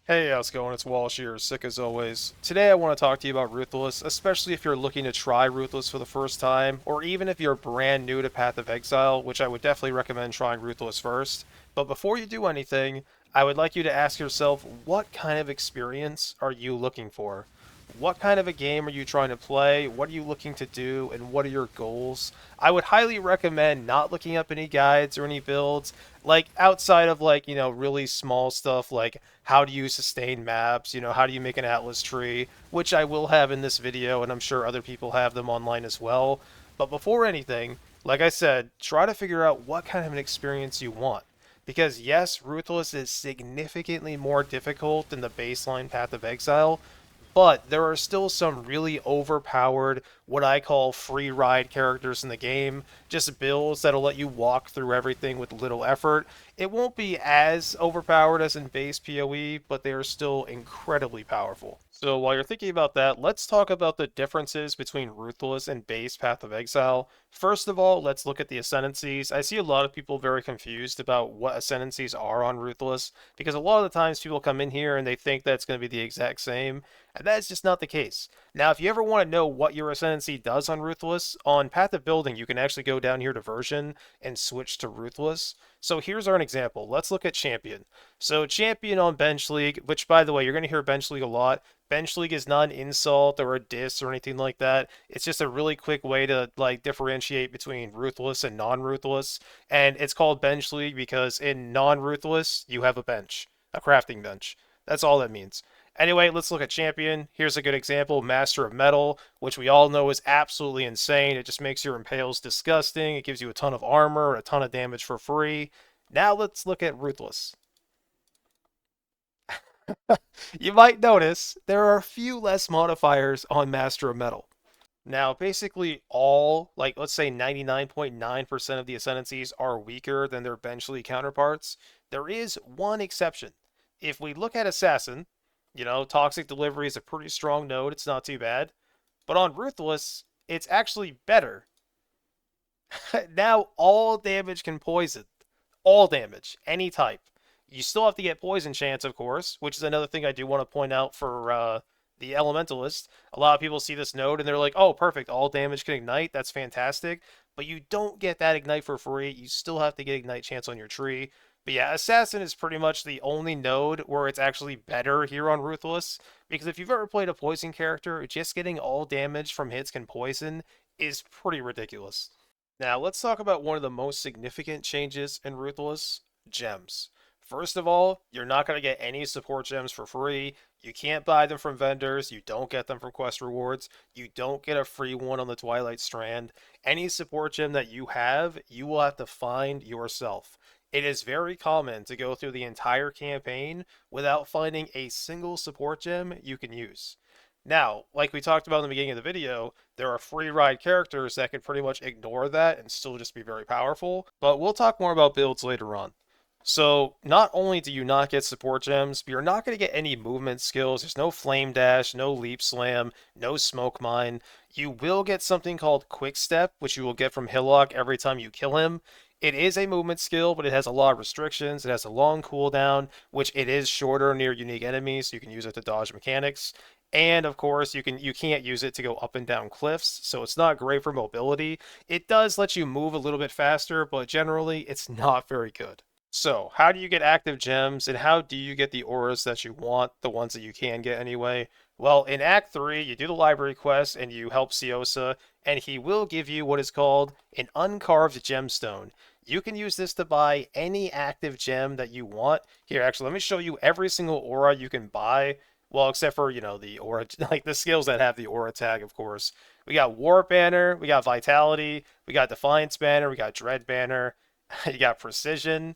Hey, how's it going? It's Walsh here, sick as always. Today I want to talk to you about Ruthless, especially if you're looking to try Ruthless for the first time, or even if you're brand new to Path of Exile, which I would definitely recommend trying Ruthless first. But before you do anything, I would like you to ask yourself, what kind of experience are you looking for? What kind of a game are you trying to play? What are you looking to do? And what are your goals? I would highly recommend not looking up any guides or any builds, like outside of really small stuff like how do you sustain maps, how do you make an atlas tree, which I will have in this video and I'm sure other people have them online as well. But before anything, like I said, try to figure out what kind of an experience you want. Because yes, Ruthless is significantly more difficult than the baseline Path of Exile, but there are still some really overpowered, what I call free ride characters in the game. Just builds that'll let you walk through everything with little effort. It won't be as overpowered as in base PoE, but they are still incredibly powerful. So while you're thinking about that, let's talk about the differences between Ruthless and base Path of Exile. First of all, let's look at the Ascendancies. I see a lot of people very confused about what Ascendancies are on Ruthless, because a lot of the times people come in here and they think that it's going to be the exact same, and that's just not the case. Now, if you ever want to know what your Ascendancy does on Ruthless, on Path of Building, you can actually go down here to Version and switch to Ruthless. So here's our example. Let's look at Champion. So Champion on Bench League, which by the way, you're going to hear Bench League a lot. Bench League is not an insult or a diss or anything like that. It's just a really quick way to differentiate between Ruthless and non-Ruthless. And it's called Bench League because in non-Ruthless, you have a bench, a crafting bench. That's all that means. Anyway, let's look at Champion. Here's a good example, Master of Metal, which we all know is absolutely insane. It just makes your impales disgusting. It gives you a ton of armor, a ton of damage for free. Now let's look at Ruthless. You might notice there are a few less modifiers on Master of Metal. Now, basically all, like let's say 99.9% of the Ascendancies are weaker than their bench league counterparts. There is one exception. If we look at Assassin, Toxic Delivery is a pretty strong node. It's not too bad. But on Ruthless, it's actually better. Now all damage can poison. All damage, any type. You still have to get poison chance, of course, which is another thing I do want to point out for the Elementalist. A lot of people see this node and they're like, oh, perfect, all damage can ignite. That's fantastic. But you don't get that ignite for free. You still have to get ignite chance on your tree. But yeah, Assassin is pretty much the only node where it's actually better here on Ruthless. Because if you've ever played a poison character, just getting all damage from hits can poison is pretty ridiculous. Now, let's talk about one of the most significant changes in Ruthless, gems. First of all, you're not going to get any support gems for free. You can't buy them from vendors. You don't get them from quest rewards. You don't get a free one on the Twilight Strand. Any support gem that you have, you will have to find yourself. It is very common to go through the entire campaign without finding a single support gem you can use. Now, like we talked about in the beginning of the video, there are free ride characters that can pretty much ignore that and still just be very powerful, but we'll talk more about builds later on. So, not only do you not get support gems, but you're not going to get any movement skills. There's no flame dash, no leap slam, no smoke mine. You will get something called quick step, which you will get from Hillock every time you kill him. It is a movement skill, but it has a lot of restrictions. It has a long cooldown, which it is shorter near unique enemies, so you can use it to dodge mechanics. And of course, you can't use it to go up and down cliffs, so it's not great for mobility. It does let you move a little bit faster, but generally it's not very good. So, how do you get active gems, and how do you get the auras that you want, the ones that you can get anyway? Well, in Act 3, you do the library quest and you help Siosa, and he will give you what is called an uncarved gemstone. You can use this to buy any active gem that you want. Here, actually, let me show you every single aura you can buy. Well, except for, the aura, like the skills that have the aura tag, of course. We got War Banner, we got Vitality, we got Defiance Banner, we got Dread Banner, you got Precision,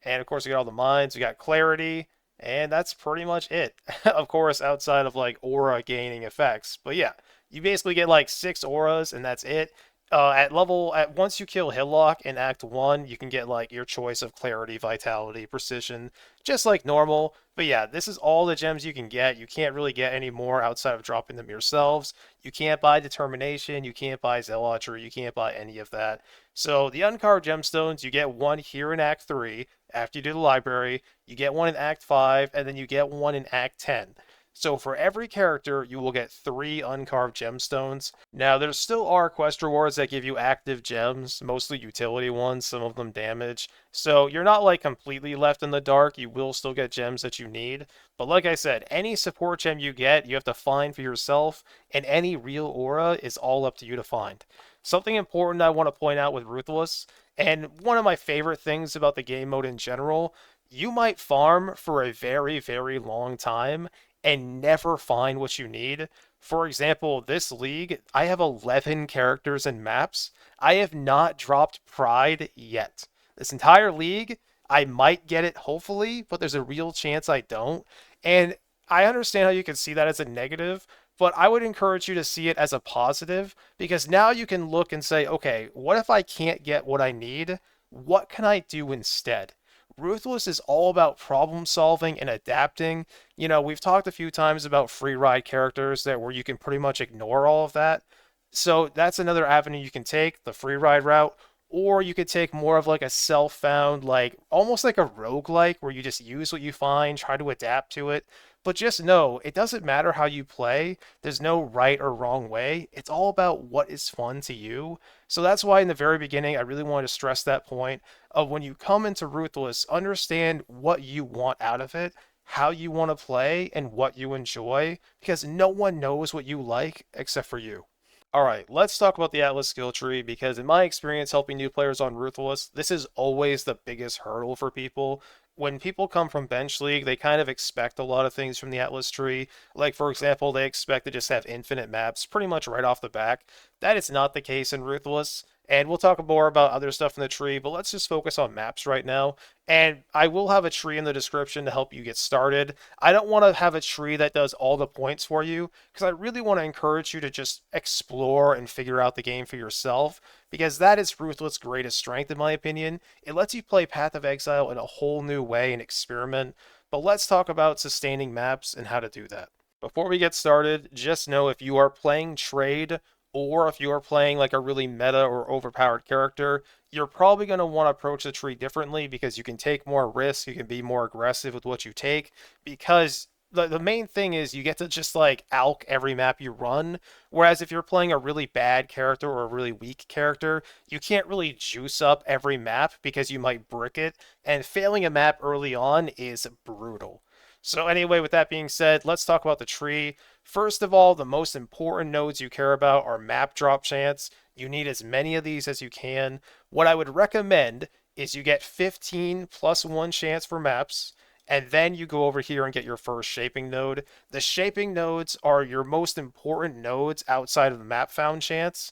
and of course, we got all the mines, we got Clarity, and that's pretty much it. Of course, outside of like aura gaining effects. But yeah, you basically get like 6 auras, and that's it. Once you kill Hillock in Act 1, you can get like your choice of Clarity, Vitality, Precision, just like normal. But yeah, this is all the gems you can get. You can't really get any more outside of dropping them yourselves. You can't buy Determination, you can't buy Zealotry, you can't buy any of that. So the uncarved gemstones, you get one here in Act 3, After you do the library, you get one in Act 5, and then you get one in Act 10. So for every character, you will get 3 uncarved gemstones. Now, there still are quest rewards that give you active gems, mostly utility ones, some of them damage. So you're not like completely left in the dark, you will still get gems that you need. But like I said, any support gem you get, you have to find for yourself, and any real aura is all up to you to find. Something important I want to point out with Ruthless, and one of my favorite things about the game mode in general, you might farm for a very, very long time and never find what you need. For example, this league, I have 11 characters and maps. I have not dropped Pride yet. This entire league, I might get it hopefully, but there's a real chance I don't. And I understand how you can see that as a negative, but I would encourage you to see it as a positive because now you can look and say, okay, what if I can't get what I need? What can I do instead? Ruthless is all about problem solving and adapting. You know, we've talked a few times about free ride characters that where you can pretty much ignore all of that. So that's another avenue you can take, the free ride route, or you could take more of like a self-found, like almost like a roguelike where you just use what you find, try to adapt to it. But just know, it doesn't matter how you play. There's no right or wrong way. It's all about what is fun to you. So that's why in the very beginning, I really wanted to stress that point of when you come into Ruthless, understand what you want out of it, how you want to play, and what you enjoy, because no one knows what you like except for you. All right, let's talk about the Atlas skill tree because, in my experience helping new players on Ruthless, this is always the biggest hurdle for people. When people come from Bench League, they kind of expect a lot of things from the Atlas tree. Like, for example, they expect to just have infinite maps pretty much right off the back. That is not the case in Ruthless. And we'll talk more about other stuff in the tree, but let's just focus on maps right now. And I will have a tree in the description to help you get started. I don't want to have a tree that does all the points for you because I really want to encourage you to just explore and figure out the game for yourself because that is Ruthless' greatest strength in my opinion. It lets you play Path of Exile in a whole new way and experiment. But let's talk about sustaining maps and how to do that. Before we get started, just know if you are playing trade or if you are playing like a really meta or overpowered character, you're probably going to want to approach the tree differently because you can take more risks, you can be more aggressive with what you take, because the main thing is you get to just like alch every map you run, whereas if you're playing a really bad character or a really weak character, you can't really juice up every map because you might brick it, and failing a map early on is brutal. So anyway, with that being said, let's talk about the tree. First of all, the most important nodes you care about are map drop chance. You need as many of these as you can. What I would recommend is you get 15 plus 1 chance for maps, and then you go over here and get your first shaping node. The shaping nodes are your most important nodes outside of the map found chance,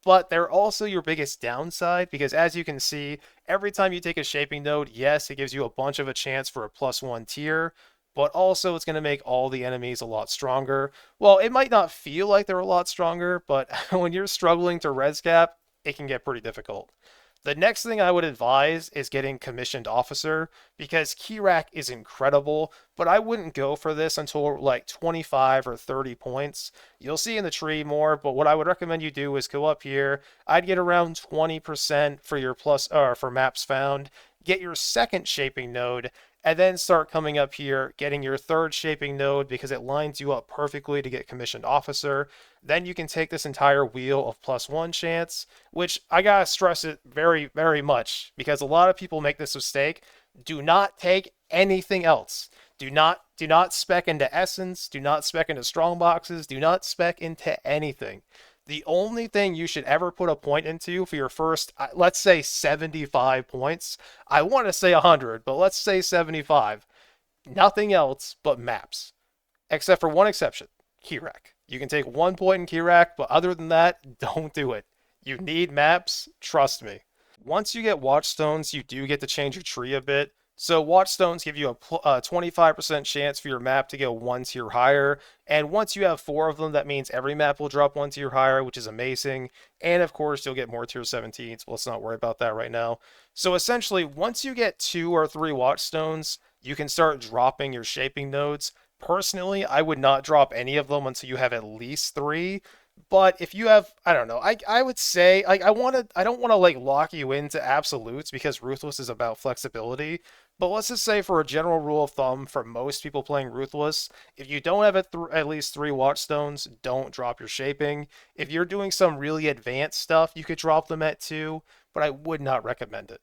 but they're also your biggest downside because as you can see, every time you take a shaping node, yes, it gives you a bunch of a chance for a plus 1 tier, but also it's going to make all the enemies a lot stronger. Well, it might not feel like they're a lot stronger, but when you're struggling to res cap, it can get pretty difficult. The next thing I would advise is getting Commissioned Officer because key rack is incredible, but I wouldn't go for this until like 25 or 30 points. You'll see in the tree more, but what I would recommend you do is go up here. I'd get around 20% for your plus or for maps found. Get your second shaping node and then start coming up here, getting your third shaping node because it lines you up perfectly to get Commissioned Officer. Then you can take this entire wheel of plus 1 chance, which I gotta stress it very, very much because a lot of people make this mistake. Do not take anything else. Do not spec into Essence, do not spec into strong boxes, do not spec into anything. The only thing you should ever put a point into for your first, let's say 75 points, I want to say 100, but let's say 75, nothing else but maps. Except for one exception, Keyrack. You can take 1 point in Keyrack, but other than that, don't do it. You need maps, trust me. Once you get Watchstones, you do get to change your tree a bit. So Watchstones give you a 25% chance for your map to go 1 tier higher, and once you have 4 of them, that means every map will drop 1 tier higher, which is amazing, and of course you'll get more tier 17s, but let's not worry about that right now. So essentially, once you get 2 or 3 Watchstones, you can start dropping your shaping nodes. Personally, I would not drop any of them until you have at least 3, but if you have, I don't know, I would say like I don't want to like lock you into absolutes because Ruthless is about flexibility. But let's just say, for a general rule of thumb, for most people playing Ruthless, if you don't have at least 3 watchstones, don't drop your shaping. If you're doing some really advanced stuff, you could drop them at 2, but I would not recommend it.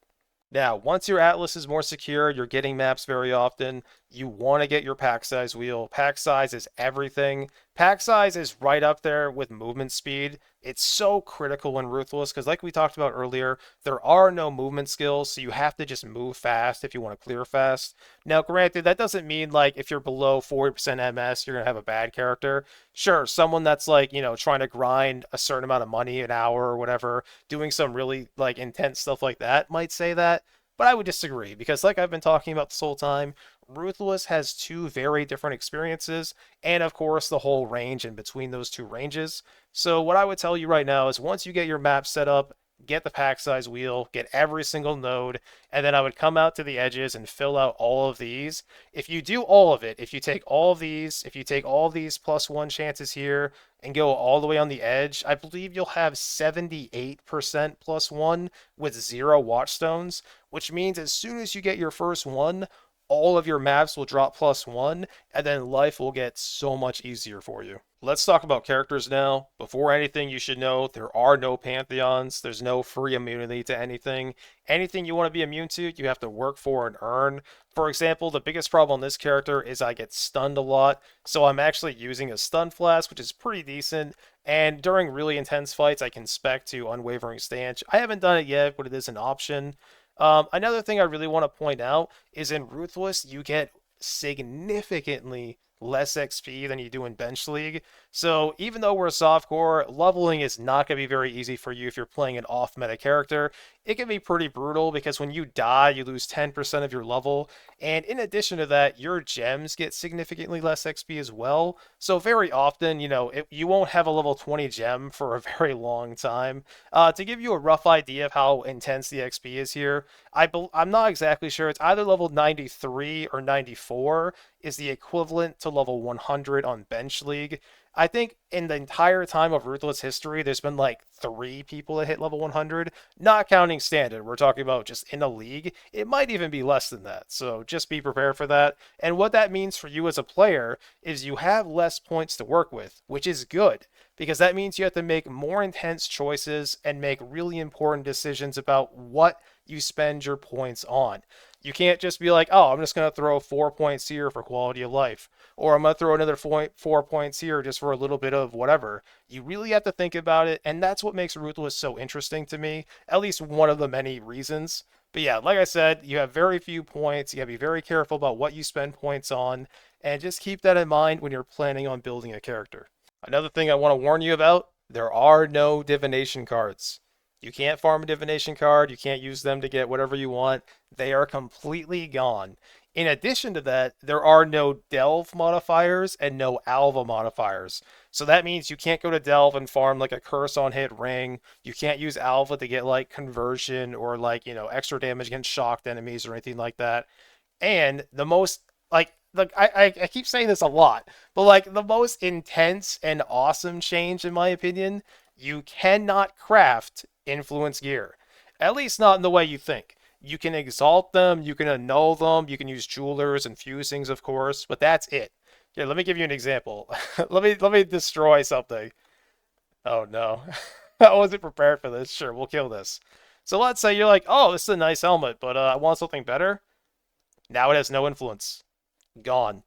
Now, once your atlas is more secure, you're getting maps very often, you want to get your pack size wheel. Pack size is everything. Pack size is right up there with movement speed. It's so critical in Ruthless because, like we talked about earlier, there are no movement skills, so you have to just move fast if you want to clear fast. Now, granted, that doesn't mean like if you're below 40% MS, you're going to have a bad character. Sure, someone that's like, trying to grind a certain amount of money an hour or whatever, doing some really like intense stuff like that might say that. But I would disagree because, like I've been talking about this whole time, Ruthless has two very different experiences, and of course, the whole range in between those two ranges. So, what I would tell you right now is once you get your map set up, get the pack size wheel, get every single node, and then I would come out to the edges and fill out all of these. If you do all of it, if you take all of these, if you take all of these +1 chances here and go all the way on the edge, I believe you'll have 78% +1 with 0 watchstones, which means as soon as you get your first one, all of your maps will drop +1, and then life will get so much easier for you. Let's talk about characters now. Before anything, you should know there are no pantheons. There's no free immunity to anything. Anything you want to be immune to, you have to work for and earn. For example, the biggest problem on this character is I get stunned a lot, so I'm actually using a stun flask, which is pretty decent. And during really intense fights, I can spec to Unwavering Stance. I haven't done it yet, but it is an option. Another thing I really want to point out is in Ruthless, you get significantly less XP than you do in Bench League. So even though we're a softcore, leveling is not going to be very easy for you if you're playing an off-meta character. It can be pretty brutal because when you die, you lose 10% of your level. And in addition to that, your gems get significantly less XP as well. So very often, you won't have a level 20 gem for a very long time. To give you a rough idea of how intense the XP is here, I'm not exactly sure. It's either level 93 or 94 is the equivalent to level 100 on Bench League. I think in the entire time of Ruthless history, there's been like 3 people that hit level 100, not counting standard. We're talking about just in a league. It might even be less than that. So just be prepared for that. And what that means for you as a player is you have less points to work with, which is good because that means you have to make more intense choices and make really important decisions about what you spend your points on. You can't just be like, oh, I'm just going to throw 4 points here for quality of life, or I'm going to throw another 4 points here just for a little bit of whatever. You really have to think about it, and that's what makes Ruthless so interesting to me, at least one of the many reasons. But yeah, like I said, you have very few points. You got to be very careful about what you spend points on, and just keep that in mind when you're planning on building a character. Another thing I want to warn you about, there are no divination cards. You can't farm a divination card. You can't use them to get whatever you want. They are completely gone. In addition to that, there are no delve modifiers and no alva modifiers. So that means you can't go to delve and farm like a curse on hit ring. You can't use alva to get like conversion or like, extra damage against shocked enemies or anything like that. And the most like I keep saying this a lot, but like the most intense and awesome change in my opinion, you cannot craft influence gear. At least not in the way you think. You can exalt them, you can annul them, you can use jewelers and fusings, of course, but that's it. Yeah, let me give you an example. let me destroy something. Oh no. I wasn't prepared for this. Sure, we'll kill this. So let's say you're like, oh, this is a nice helmet, but I want something better. Now it has no influence. Gone.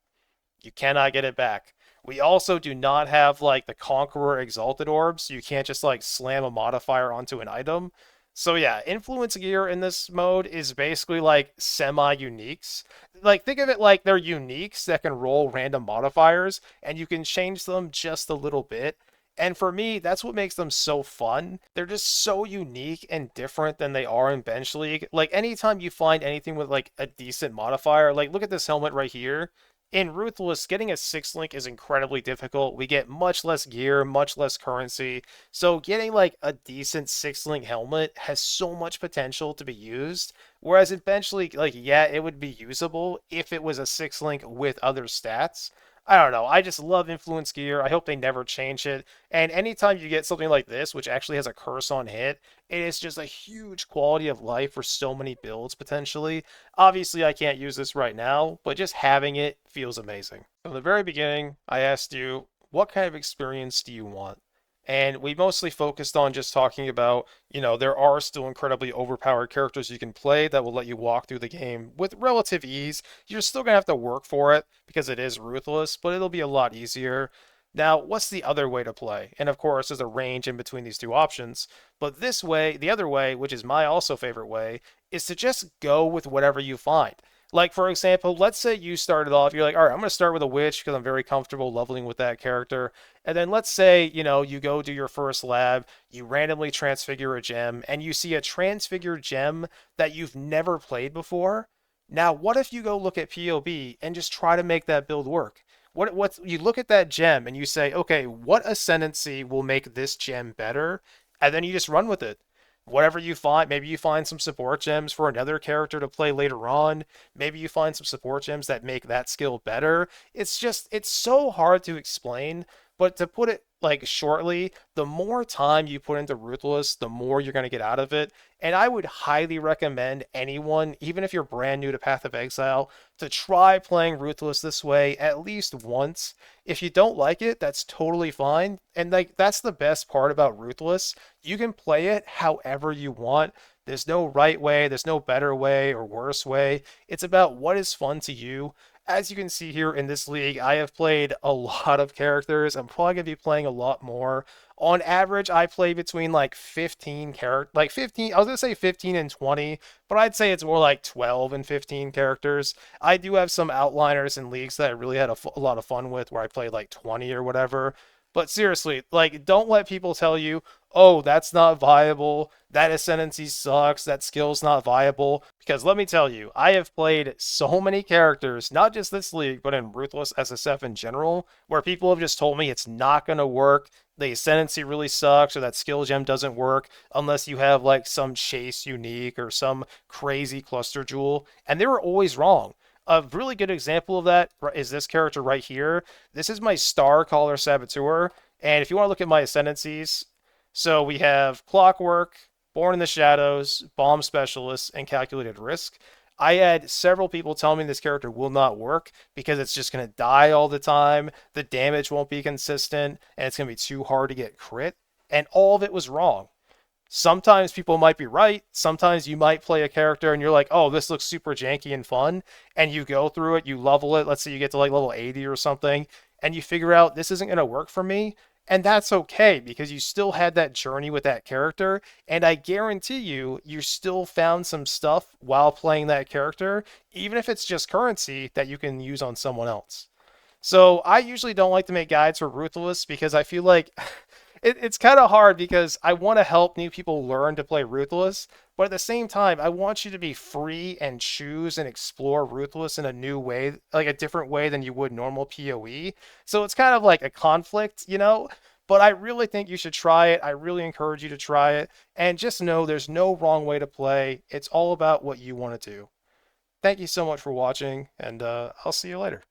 You cannot get it back. We also do not have like the Conqueror Exalted Orbs, so you can't just like slam a modifier onto an item. So yeah, influence gear in this mode is basically like semi-uniques. Like think of it like they're uniques that can roll random modifiers and you can change them just a little bit. And for me, that's what makes them so fun. They're just so unique and different than they are in Bench League. Like anytime you find anything with like a decent modifier, like look at this helmet right here. In Ruthless, getting a 6 link is incredibly difficult. We get much less gear, much less currency. So getting like a decent 6 link helmet has so much potential to be used. Whereas in Bench League, like yeah, it would be usable if it was a 6 link with other stats. I don't know. I just love influence gear. I hope they never change it. And anytime you get something like this, which actually has a curse on hit, it is just a huge quality of life for so many builds potentially. Obviously, I can't use this right now, but just having it feels amazing. From the very beginning, I asked you, what kind of experience do you want? And we mostly focused on just talking about, there are still incredibly overpowered characters you can play that will let you walk through the game with relative ease. You're still going to have to work for it because it is ruthless, but it'll be a lot easier. Now, what's the other way to play? And of course, there's a range in between these two options. But this way, the other way, which is my also favorite way, is to just go with whatever you find. Like, for example, let's say you started off, you're like, all right, I'm going to start with a witch because I'm very comfortable leveling with that character. And then let's say, you go do your first lab, you randomly transfigure a gem, and you see a transfigured gem that you've never played before. Now, what if you go look at POB and just try to make that build work? What you look at that gem and you say, okay, what ascendancy will make this gem better? And then you just run with it. Whatever you find, maybe you find some support gems for another character to play later on. Maybe you find some support gems that make that skill better. It's so hard to explain, but to put it like shortly, the more time you put into Ruthless, the more you're going to get out of it. And I would highly recommend anyone, even if you're brand new to Path of Exile, to try playing Ruthless this way at least once. If you don't like it, that's totally fine. And like that's the best part about Ruthless. You can play it however you want. There's no right way, there's no better way or worse way. It's about what is fun to you. As you can see here in this league, I have played a lot of characters. I'm probably going to be playing a lot more. On average, I play between like 15 characters, like 15, I was going to say 15 and 20, but I'd say it's more like 12 and 15 characters. I do have some outliners in leagues that I really had a lot of fun with where I played like 20 or whatever. But seriously, like, don't let people tell you, oh, that's not viable, that ascendancy sucks, that skill's not viable. Because let me tell you, I have played so many characters, not just this league, but in Ruthless SSF in general, where people have just told me it's not going to work, the ascendancy really sucks, or that skill gem doesn't work unless you have like some chase unique or some crazy cluster jewel. And they were always wrong. A really good example of that is this character right here. This is my Star Caller Saboteur. And if you want to look at my ascendancies, so we have Clockwork, Born in the Shadows, Bomb Specialist, and Calculated Risk. I had several people tell me this character will not work because it's just going to die all the time, the damage won't be consistent, and it's going to be too hard to get crit. And all of it was wrong. Sometimes people might be right. Sometimes you might play a character and you're like, oh, this looks super janky and fun. And you go through it, you level it. Let's say you get to like level 80 or something, and you figure out this isn't going to work for me. And that's okay because you still had that journey with that character. And I guarantee you still found some stuff while playing that character, even if it's just currency that you can use on someone else. So I usually don't like to make guides for Ruthless because I feel like it's kind of hard because I want to help new people learn to play Ruthless, but at the same time, I want you to be free and choose and explore Ruthless in a new way, like a different way than you would normal PoE. So it's kind of like a conflict. But I really think you should try it. I really encourage you to try it. And just know there's no wrong way to play. It's all about what you want to do. Thank you so much for watching, and I'll see you later.